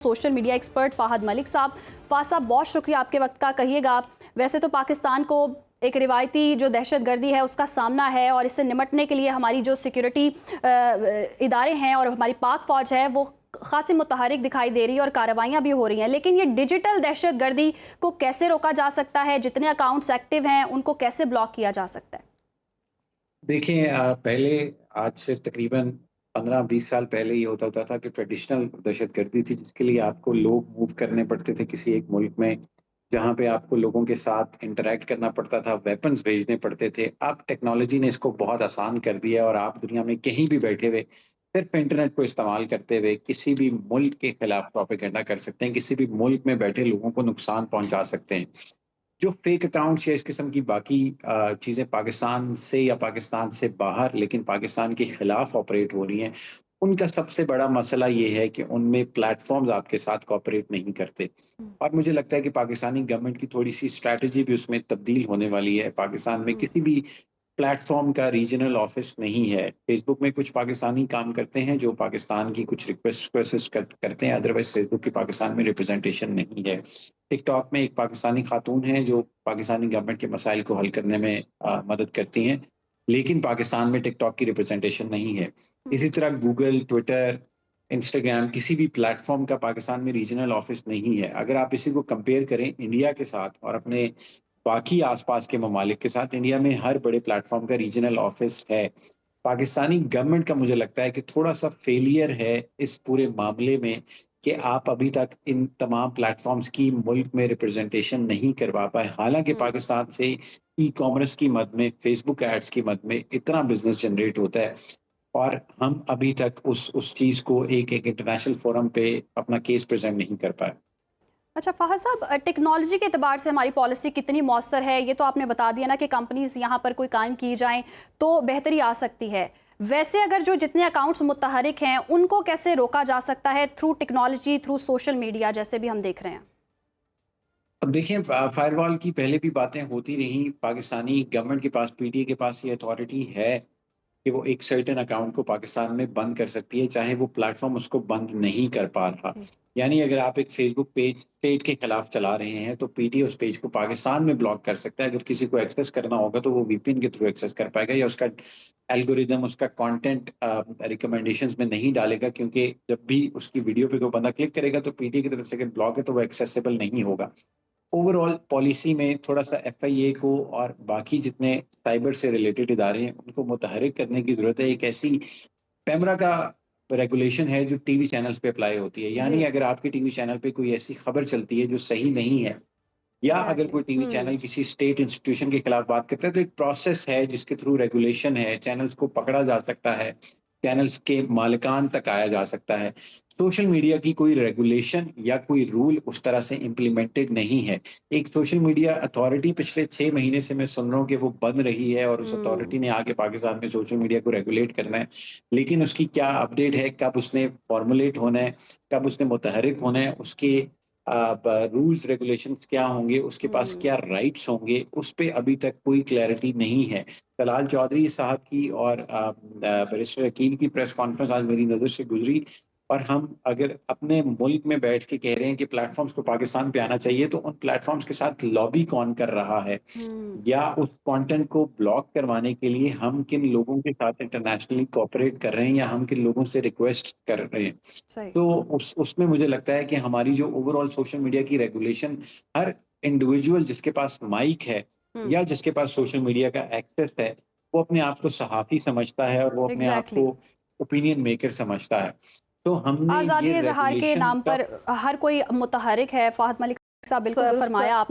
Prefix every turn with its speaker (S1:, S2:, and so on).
S1: Social media expert Fahad ملک صاحب. فہد صاحب بہت شکریہ آپ کے وقت کا. کہیے گا ویسے تو پاکستان کو ایک روایتی جو دہشت گردی ہے اس کا سامنا ہے اور اس سے نمٹنے کے لیے ہماری جو سیکیورٹی ادارے ہیں اور ہماری پاک فوج ہے وہ خاصی متحرک دکھائی دے رہی ہے اور کارروائیاں بھی ہو رہی ہیں. لیکن یہ ڈیجیٹل دہشت گردی کو کیسے روکا جا سکتا ہے؟ جتنے اکاؤنٹس ایکٹیو ہیں ان کو کیسے بلاک کیا جا سکتا ہے؟
S2: دیکھیں پہلے آج سے تقریباً 15-20 سال پہلے یہ ہوتا تھا کہ ٹریڈیشنل دہشت گردی تھی جس کے لیے آپ کو لوگ موو کرنے پڑتے تھے کسی ایک ملک میں، جہاں پہ آپ کو لوگوں کے ساتھ انٹریکٹ کرنا پڑتا تھا، ویپنز بھیجنے پڑتے تھے. اب ٹیکنالوجی نے اس کو بہت آسان کر دیا اور آپ دنیا میں کہیں بھی بیٹھے ہوئے صرف انٹرنیٹ کو استعمال کرتے ہوئے کسی بھی ملک کے خلاف پروپیگنڈا کر سکتے ہیں، کسی بھی ملک میں بیٹھے لوگوں کو نقصان پہنچا سکتے ہیں. جو فیک اکاؤنٹس یا اس قسم کی باقی چیزیں پاکستان سے یا پاکستان سے باہر لیکن پاکستان کے خلاف آپریٹ ہو رہی ہیں، ان کا سب سے بڑا مسئلہ یہ ہے کہ ان میں پلیٹ فارمز آپ کے ساتھ کوآپریٹ نہیں کرتے. اور مجھے لگتا ہے کہ پاکستانی گورنمنٹ کی تھوڑی سی اسٹریٹجی بھی اس میں تبدیل ہونے والی ہے. پاکستان میں کسی بھی پلیٹ فارم کا ریجنل آفس نہیں ہے. فیس بک میں کچھ پاکستانی کام کرتے ہیں جو پاکستان کی کچھ ریکویسٹ کرتے ہیں، ادروائز فیس بک کی پاکستان میں ریپرزنٹیشن نہیں ہے. ٹک ٹاک میں ایک پاکستانی خاتون ہیں جو پاکستانی گورنمنٹ کے مسائل کو حل کرنے میں مدد کرتی ہیں، لیکن پاکستان میں ٹک ٹاک کی ریپرزنٹیشن نہیں ہے. اسی طرح گوگل، ٹویٹر، انسٹاگرام، کسی بھی پلیٹ فارم کا پاکستان میں ریجنل آفس نہیں ہے. اگر آپ اسی کو کمپیئر کریں انڈیا کے ساتھ اور اپنے باقی آس پاس کے ممالک کے ساتھ، انڈیا میں ہر بڑے پلیٹ فارم کا ریجنل آفس ہے. پاکستانی گورنمنٹ کا مجھے لگتا ہے کہ تھوڑا سا فیلئر ہے اس پورے معاملے میں کہ آپ ابھی تک ان تمام پلیٹ فارمز کی ملک میں ریپرزنٹیشن نہیں کروا پائے. حالانکہ پاکستان سے ای کامرس کی مد میں، فیس بک ایڈز کی مد میں اتنا بزنس جنریٹ ہوتا ہے اور ہم ابھی تک اس چیز کو ایک انٹرنیشنل فورم پہ اپنا کیس پریزنٹ نہیں کر پائے.
S1: اچھا فہد صاحب، ٹیکنالوجی کے اعتبار سے ہماری پالیسی کتنی مؤثر ہے؟ یہ تو آپ نے بتا دیا نا کہ کمپنیز یہاں پر کوئی قائم کی جائیں تو بہتری آ سکتی ہے. ویسے اگر جو جتنے اکاؤنٹس متحرک ہیں ان کو کیسے روکا جا سکتا ہے through technology, through social media جیسے بھی ہم دیکھ رہے ہیں؟
S2: اب دیکھیں فائر وال کی پہلے بھی باتیں ہوتی رہیں. پاکستانی گورنمنٹ کے پاس، پی ٹی اے کے پاس یہ اتھارٹی ہے کہ وہ ایک سرٹن اکاؤنٹ کو پاکستان میں بند کر سکتی ہے چاہے وہ پلیٹ فارم اس کو بند نہیں کر پا رہا. یعنی اگر آپ ایک فیس بک پیج اسٹیٹ کے خلاف چلا رہے ہیں تو P T A us page کو پاکستان میں بلاک کر سکتا ہے. اگر کسی کو ایکسیس کرنا ہوگا تو وہ وی پی این کے تھرو ایکسیس کر پائے گا یا اس کا الگوریدم، اس کا کانٹینٹ ریکمنڈیشنز میں نہیں ڈالے گا، کیونکہ جب بھی اس کی ویڈیو پہ کوئی بندہ کلک کرے گا تو پی ٹی اے کی طرف سے اگر بلاک ہے تو وہ ایکسیسیبل نہیں ہوگا. اوور آل پالیسی میں تھوڑا سا ایف آئی اے کو اور باقی جتنے سائبر سے ریلیٹڈ ادارے ہیں ان کو متحرک کرنے کی ضرورت ہے. ایک ایسی پیمرا کا ریگولیشن ہے جو ٹی وی چینلز پہ اپلائی ہوتی ہے. یعنی اگر آپ کے ٹی وی چینل پہ کوئی ایسی خبر چلتی ہے جو صحیح نہیں ہے یا اگر کوئی ٹی وی چینل کسی اسٹیٹ انسٹیٹیوشن کے خلاف بات کرتا ہے تو ایک پروسیس ہے جس کے تھرو ریگولیشن ہے، چینلز کو پکڑا جا سکتا ہے، چینلز کے مالکان تک آیا جا سکتا ہے. سوشل میڈیا کی کوئی ریگولیشن یا کوئی رول اس طرح سے امپلیمنٹڈ نہیں ہے. ایک سوشل میڈیا اتھارٹی پچھلے 6 مہینے سے میں سن رہا ہوں کہ وہ بن رہی ہے اور اس اتھارٹی نے آگے پاکستان میں سوشل میڈیا کو ریگولیٹ کرنا ہے، لیکن اس کی کیا اپڈیٹ ہے، کب اس نے فارمولیٹ ہونا ہے، کب اس نے متحرک ہونا ہے، اس کے رولز ریگولیشنز کیا ہوں گے، اس کے پاس کیا رائٹس ہوں گے، اس پہ ابھی تک کوئی کلیئرٹی نہیں ہے. طلال چودھری صاحب کی اور بیرسٹر عقیل کی پریس کانفرنس آج میری نظر سے گزری، اور ہم اگر اپنے ملک میں بیٹھ کے کہہ رہے ہیں کہ پلیٹ فارمز کو پاکستان پہ آنا چاہیے تو ان پلیٹ فارمز کے ساتھ لابی کون کر رہا ہے یا اس کانٹینٹ کو بلاک کروانے کے لیے ہم کن لوگوں کے ساتھ انٹرنیشنلی کوآپریٹ کر رہے ہیں یا ہم کن لوگوں سے ریکویسٹ کر رہے ہیں. تو اس میں مجھے لگتا ہے کہ ہماری جو اوور آل سوشل میڈیا کی ریگولیشن، ہر انڈیویجول جس کے پاس مائک ہے یا جس کے پاس سوشل میڈیا کا ایکسیس ہے وہ اپنے آپ کو صحافی سمجھتا ہے اور وہ اپنے آپ کو اوپینین میکر سمجھتا ہے. تو ہم نے
S1: آزادی
S2: یہ
S1: اظہار کے
S2: ریگولیشن
S1: نام پر ہر کوئی متحرک ہے. فہد ملک صاحب بالکل فرمایا آپ نے.